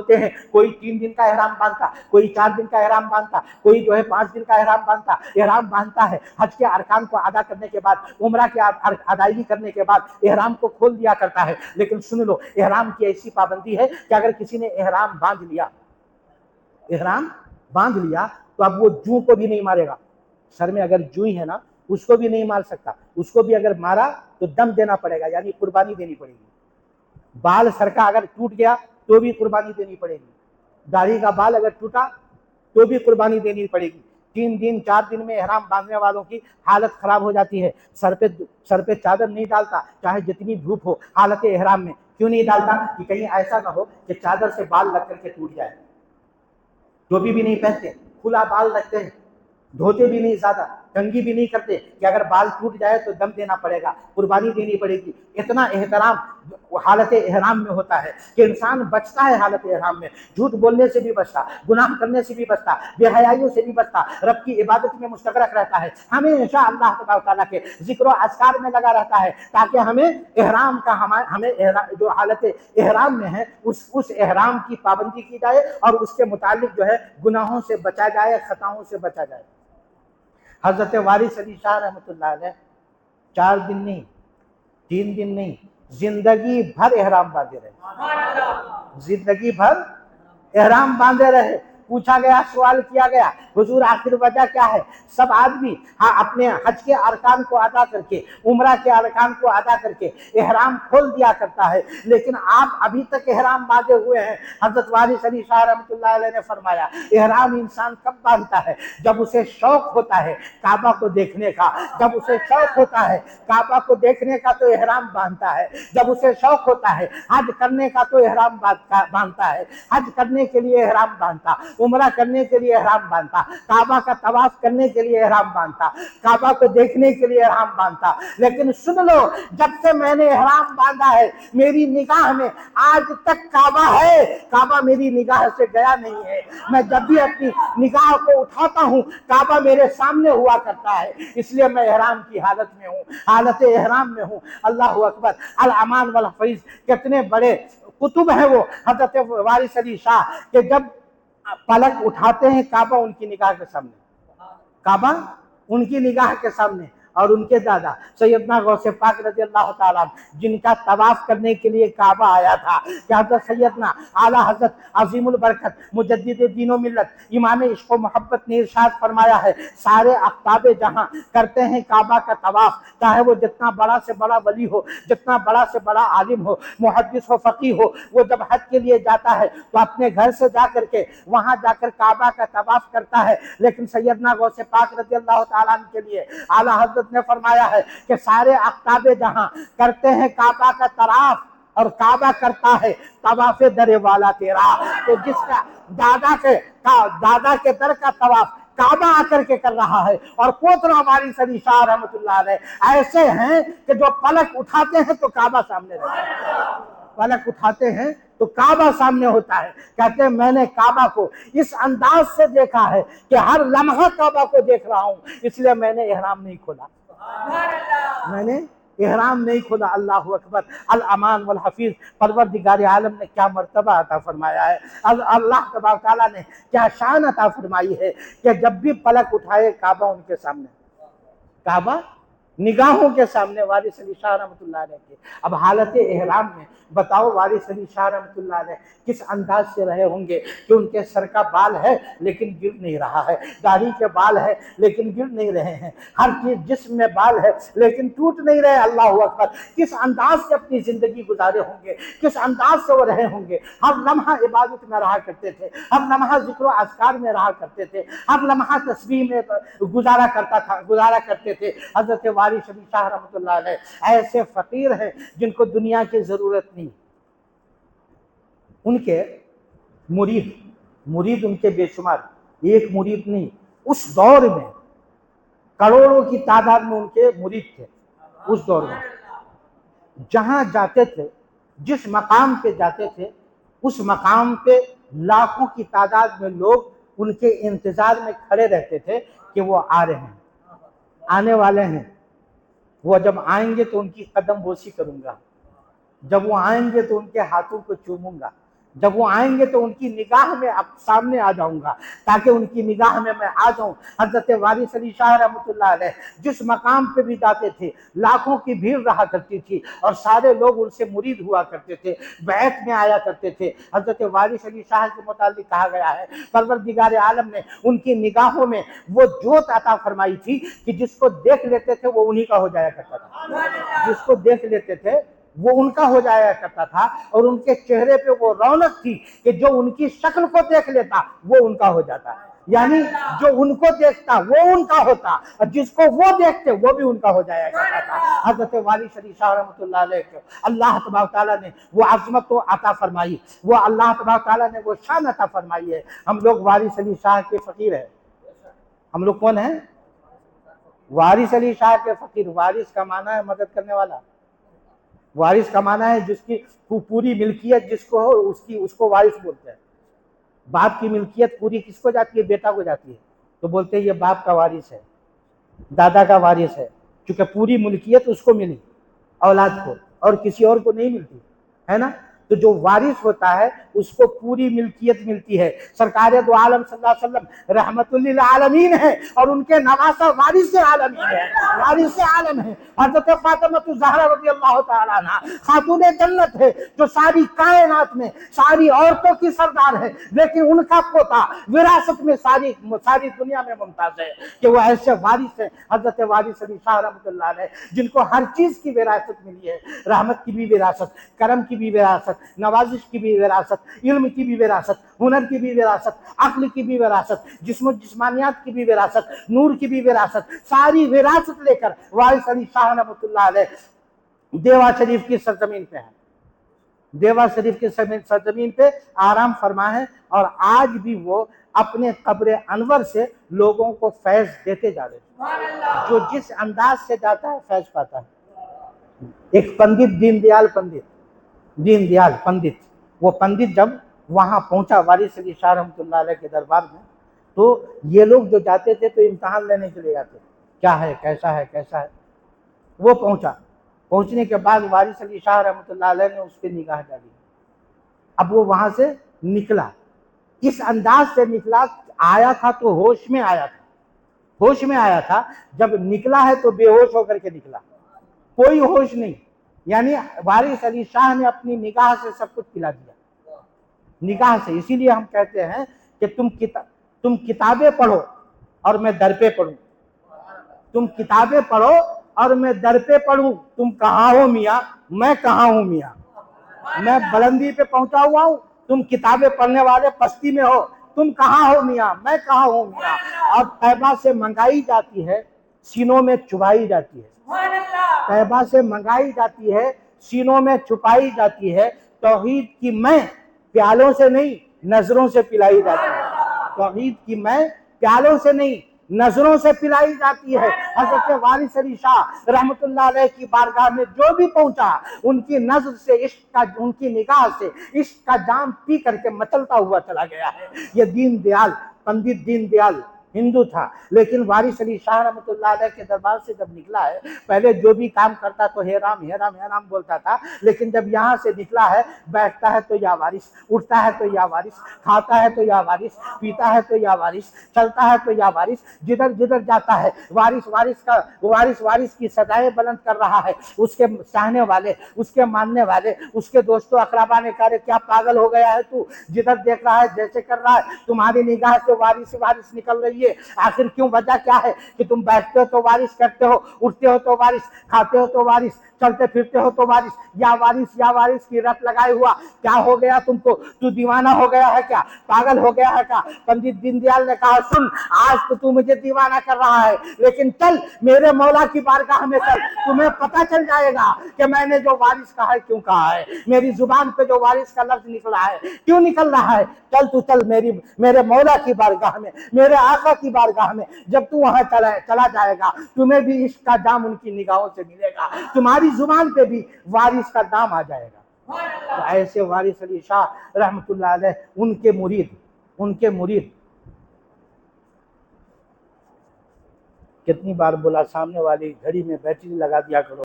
ہوتے ہیں، کوئی 3 دن کا احرام باندھتا، کوئی 4 دن کا احرام باندھتا، کوئی جو ہے 5 دن کا احرام باندھتا ہے۔ حج کے ارکان کو ادا کرنے کے بعد، عمرہ کی ادائیگی کرنے کے بعد احرام کو کھول دیا کرتا ہے۔ لیکن سن لو، احرام کی ایسی پابندی ہے کہ اگر کسی نے احرام باندھ لیا تو اب وہ جوں کو بھی نہیں مارے گا۔ سر میں اگر جوئی ہے نا، اس کو بھی نہیں مار سکتا، اس کو بھی اگر مارا تو دم دینا پڑے گا، یعنی قربانی دینی پڑے گی۔ بال سر کا اگر ٹوٹ گیا تو بھی قربانی دینی پڑے گی، داڑھی کا بال اگر ٹوٹا تو بھی قربانی دینی پڑے گی۔ 3 دن 4 دن میں احرام باندھنے والوں کی حالت خراب ہو جاتی ہے۔ سر پہ چادر نہیں ڈالتا، چاہے جتنی دھوپ ہو، حالت احرام میں کیوں نہیں ڈالتا؟ کہ کہیں ایسا نہ ہو کہ چادر سے بال لگ کر کے ٹوٹ جائے۔ ٹوپی بھی نہیں پہنتے، کھلا بال رکھتے ہیں، دھوتے بھی نہیں، زیادہ کنگھی بھی نہیں کرتے کہ اگر بال ٹوٹ جائے تو دم دینا پڑے گا، قربانی دینی پڑے گی۔ اتنا احترام حالت احرام میں ہوتا ہے کہ انسان بچتا ہے حالت احرام میں، جھوٹ بولنے سے بھی بچتا، گناہ کرنے سے بھی بچتا، بے حیائیوں سے بھی بچتا، رب کی عبادت میں مستغرق رہتا ہے، ہمیشہ اللہ تبارک تعالیٰ کے ذکر و اذکار میں لگا رہتا ہے، تاکہ ہمیں جو حالت احرام میں ہے اس احرام کی پابندی کی جائے اور اس کے متعلق جو ہے گناہوں سے بچا جائے، خطاؤں سے بچا جائے۔ حضرت وارث علی شاہ رحمۃ اللہ علیہ 4 دن نہیں، 3 دن نہیں، زندگی بھر احرام باندھے رہے، زندگی بھر احرام باندھے رہے۔ پوچھا گیا، سوال کیا گیا، حضور آخر وجہ کیا ہے؟ سب آدمی اپنے حج کے ارکان کو ادا کر کے، عمرہ کے ارکان کو ادا کر کے احرام کھول دیا کرتا ہے، لیکن آپ ابھی تک احرام باندھے ہوئے ہیں۔ حضرت وارث علی شاہ رحمۃ اللہ علیہ نے فرمایا، احرام انسان کب باندھتا ہے؟ جب اسے شوق ہوتا ہے کعبہ کو دیکھنے کا، جب اسے شوق ہوتا ہے کعبہ کو دیکھنے کا تو احرام باندھتا ہے، جب اسے شوق ہوتا ہے حج کرنے کا تو احرام باندھتا ہے، حج کرنے کے لیے احرام باندھتا، عمرہ کرنے کے لیے احرام باندھتا، کعبہ کا طواف کرنے کے لیے احرام باندھتا، کعبہ کو دیکھنے کے لیے احرام باندھتا۔ لیکن سن لو، جب سے میں نے احرام باندھا ہے میری نگاہ میں آج تک کعبہ ہے، کعبہ میری نگاہ سے گیا نہیں ہے۔ میں جب بھی اپنی نگاہ کو اٹھاتا ہوں کعبہ میرے سامنے ہوا کرتا ہے، اس لیے میں احرام کی حالت میں ہوں، حالت احرام میں ہوں۔ اللہ اکبر، الامان والحفیظ کتنے بڑے کتب ہیں وہ حضرت وارث علی شاہ، کہ جب پلک اٹھاتے ہیں کعبہ ان کی نگاہ کے سامنے، کعبہ ان کی نگاہ کے سامنے۔ اور ان کے دادا سیدنا غوث پاک رضی اللہ تعالیٰ جن کا طواف کرنے کے لیے کعبہ آیا تھا، کہ حضرت سیدنا اعلیٰ حضرت عظیم البرکت مجدد دین و ملت امام عشق و محبت نے ارشاد فرمایا ہے، سارے اقطاب جہاں کرتے ہیں کعبہ کا طواف، چاہے وہ جتنا بڑا سے بڑا ولی ہو، جتنا بڑا سے بڑا عالم ہو، محدث ہو، فقیہ ہو، وہ جب حج کے لیے جاتا ہے تو اپنے گھر سے جا کر کے وہاں جا کر کعبہ کا طواف کرتا ہے، لیکن سیدنا غوث پاک رضی اللہ تعالیٰ عنہ کے لیے اعلیٰ حضرت نے فرمایا ہے کہ سارے اقطاب جہاں کرتے ہیں کعبہ کا طواف، اور کعبہ کرتا ہے طواف در والا تیرا۔ تو جس کا دادا کے در کا طواف کعبہ آ کر کے کر رہا ہے، اور پوترا وارث علی شاہ رحمۃ اللہ علیہ ایسے ہیں کہ جو پلک اٹھاتے ہیں تو کعبہ سامنے رہتا ہے، پلک اٹھاتے ہیں تو کعبہ سامنے ہوتا ہے۔ کہتے ہیں میں نے کعبہ کو اس انداز سے دیکھا ہے کہ ہر لمحہ کعبہ کو دیکھ رہا ہوں، اس لیے میں نے احرام نہیں کھولا، میں نے احرام نہیں کھولا۔ اللہ اکبر، الامان والحفیظ، پروردگار عالم نے کیا مرتبہ عطا فرمایا ہے، اللہ تبارک تعالیٰ نے کیا شان عطا فرمائی ہے کہ جب بھی پلک اٹھائے کعبہ ان کے سامنے، کعبہ نگاہوں کے سامنے وارث علی شاہ رحمۃ اللہ علیہ کے۔ اب حالت احرام میں بتاؤ وارث علی شاہ رحمۃ اللہ علیہ کس انداز سے رہے ہوں گے کہ ان کے سر کا بال ہے لیکن گر نہیں رہا ہے، داڑھی کے بال ہے لیکن گر نہیں رہے ہیں، ہر چیز جسم میں بال ہے لیکن ٹوٹ نہیں رہے۔ اللہ اکبر، کس انداز سے اپنی زندگی گزارے ہوں گے، کس انداز سے وہ رہے ہوں گے۔ ہر لمحہ عبادت میں رہا کرتے تھے، ہر لمحہ ذکر و اذکار میں رہا کرتے تھے، ہر لمحہ تسبیح میں گزارا کرتے تھے۔ حضرت وارث علی شاہ رحمۃ اللہ علیہ ایسے فقیر ہیں جن کو دنیا کی ضرورت نہیں، ان کے مرید ان کے بے شمار، ایک مرید نہیں، اس دور میں کروڑوں کی تعداد میں ان کے مرید تھے۔ اس دور میں جہاں جاتے تھے، جس مقام پہ جاتے تھے، اس مقام پہ لاکھوں کی تعداد میں لوگ ان کے انتظار میں کھڑے رہتے تھے کہ وہ آ رہے ہیں، آنے والے ہیں، وہ جب آئیں گے تو ان کی قدم بوسی کروں گا، جب وہ آئیں گے تو ان کے ہاتھوں کو چوموں گا، جب وہ آئیں گے تو ان کی نگاہ میں اب سامنے آ جاؤں گا، تاکہ ان کی نگاہ میں آ جاؤں۔ حضرت وارث علی شاہ رحمۃ اللہ علیہ جس مقام پہ بھی جاتے تھے لاکھوں کی بھیڑ رہا کرتی تھی اور سارے لوگ ان سے مرید ہوا کرتے تھے، بیعت میں آیا کرتے تھے۔ حضرت وارث علی شاہ کے متعلق کہا گیا ہے پروردگار عالم نے ان کی نگاہوں میں وہ جوت عطا فرمائی تھی کہ جس کو دیکھ لیتے تھے وہ انہی کا ہو جایا کرتا تھا، جس کو دیکھ لیتے تھے وہ ان کا ہو جایا کرتا تھا، اور ان کے چہرے پہ وہ رونق تھی کہ جو ان کی شکل کو دیکھ لیتا وہ ان کا ہو جاتا، یعنی جو ان کو دیکھتا وہ ان کا ہوتا، اور جس کو وہ دیکھتے وہ بھی ان کا ہو جایا کرتا تھا۔ حضرت وارث علی شاہ رحمۃ اللہ علیہ کو اللہ تبارک تعالیٰ نے وہ عظمت تو عطا فرمائی، وہ اللہ تبارک تعالیٰ نے وہ شان عطا فرمائی ہے۔ ہم لوگ وارث علی شاہ کے فقیر ہیں۔ ہم لوگ کون ہیں؟ وارث علی شاہ کے فقیر۔ وارث کا معنی ہے مدد کرنے والا، وارث کا معنی ہے جس کی پوری ملکیت جس کو ہو اس کو وارث بولتے ہیں۔ باپ کی ملکیت پوری کس کو جاتی ہے؟ بیٹا کو جاتی ہے، تو بولتے ہیں یہ باپ کا وارث ہے، دادا کا وارث ہے، چونکہ پوری ملکیت اس کو ملی اولاد کو، اور کسی اور کو نہیں ملتی ہے نا۔ تو جو وارث ہوتا ہے اس کو پوری ملکیت ملتی ہے۔ سرکار دو عالم صلی اللہ علیہ وسلم رحمت للعالمین ہے، اور ان کے نواسا وارث عالمین ہے، وارث عالم ہے۔ حضرت فاطمہ الزہرا رضی اللہ تعالیٰ عنہ خاتون جنت ہے، جو ساری کائنات میں ساری عورتوں کی سردار ہے، لیکن ان کا پوتا وراثت میں ساری دنیا میں ممتاز ہے کہ وہ ایسے وارث ہیں۔ حضرت وارث علی شاہ رحمۃ اللہ علیہ جن کو ہر چیز کی وراثت ملی ہے، رحمت کی بھی وراثت، کرم کی بھی وراثت، نوازش کی بھی وراثت، علم کی بھی وراثت، ہنر کی بھی وراثت، عقل کی بھی وراثت، جسم و جسمانیات کی بھی وراثت، نور کی بھی وراثت، ساری وراثت لے کر وارث علی شاہ رحمۃ اللہ علیہ دیوا شریف کی سرزمین پہ ہے، دیوا شریف کی سرزمین پہ آرام فرما ہے، اور آج بھی وہ اپنے قبر انور سے لوگوں کو فیض دیتے جا رہے ہیں۔ جو جس انداز سے جاتا ہے فیض پاتا ہے۔ ایک پنڈت دین دیال پنڈت، وہ پنڈت جب وہاں پہنچا وارث علی شاہ رحمۃ اللہ علیہ کے دربار میں، تو یہ لوگ جو جاتے تھے تو امتحان لینے کے لیے جاتے، کیا ہے، کیسا ہے، کیسا ہے۔ وہ پہنچنے کے بعد وارث علی شاہ رحمۃ اللہ علیہ نے اس پہ نگاہ ڈالی۔ اب وہ وہاں سے نکلا، اس انداز سے نکلا، آیا تھا تو ہوش میں آیا تھا، جب نکلا ہے تو بے ہوش ہو کر کے نکلا، کوئی ہوش نہیں، یعنی وارث علی شاہ نے اپنی نگاہ سے سب کچھ پلا دیا، نگاہ سے۔ اسی لیے ہم کہتے ہیں کہ تم کتابیں پڑھو اور میں در پہ پڑھوں، تم کتابیں پڑھو اور میں در پہ پڑھوں، تم کہاں ہو میاں، میں کہاں ہوں میاں، میں بلندی پہ پہنچا ہوا ہوں، تم کتابیں پڑھنے والے پستی میں ہو، تم کہاں ہو میاں، میں کہاں ہوں میاں۔ اور طیبہ سے منگائی جاتی ہے، سینوں میں چبائی جاتی ہے، طیبہ سے منگائی جاتی ہے، سینوں میں چھپائی جاتی ہے، توحید کی میں پیالوں سے نہیں نظروں سے پلائی جاتی ہے، توحید کی میں پیالوں سے نہیں نظروں سے پلائی جاتی ہے۔ حضرت وارث علی شاہ رحمت اللہ علیہ کی بارگاہ میں جو بھی پہنچا، ان کی نظر سے ان کی نگاہ سے عشق کا جام پی کر کے مچلتا ہوا چلا گیا ہے۔ یہ دین دیال، پنڈت دین دیال ہندو تھا، لیکن وارث علی شاہ رحمۃ اللہ علیہ کے دربار سے جب نکلا ہے، پہلے جو بھی کام کرتا تو ہے رام ہے رام ہے رام بولتا تھا، لیکن جب یہاں سے نکلا ہے، بیٹھتا ہے تو یا وارث، اٹھتا ہے تو یا وارث، کھاتا ہے تو یا وارث، پیتا ہے تو یا وارث، چلتا ہے تو یا وارث، جدھر جدھر جاتا ہے وارث کی صدائیں بلند کر رہا ہے۔ اس کے چاہنے والے، اس کے ماننے والے، اس کے دوستوں اقربا نے کہا کیا پاگل ہو گیا ہے تو، جدھر دیکھ رہا ہے جیسے کر رہا ہے، تمہاری نگاہ سے وارث نکل رہی ہے، آخر کیوں، وجہ کیا ہے کہ تم بیٹھتے ہو تو وارث، کرتے ہو اٹھتے ہو تو وارث، کھاتے ہو تو وارث، چلتے پھرتے ہو تو وارث، یا وارث کی رٹ لگائے ہوا، کیا ہو گیا تم کو، تو دیوانہ ہو گیا ہے کیا، پاگل ہو گیا ہے کیا۔ پنڈت دین دیال نے کہا سن، آج تو مجھے دیوانہ کر رہا ہے، لیکن چل میرے مولا کی بارگاہ میں چل، تمہیں پتہ چل جائے گا کہ میں نے جو وارث کہا ہے کیوں کہا ہے، میری زبان پہ جو وارث کا لفظ نکلا ہے کیوں نکل رہا ہے۔ چل میرے مولا کی بارگاہ میں، میرے آقا کی بارگاہ میں، جب تو وہاں چلا جائے گا، تمہیں بھی عشق کا جام ان کی نگاہوں سے ملے گا، تمہاری زبان پہ بھی وارث کا نام آ جائے گا۔ تو ایسے وارث علی شاہ رحمت اللہ علیہ، ان کے مرید کتنی بار بولا سامنے والی گھڑی میں بیٹری لگا دیا کرو۔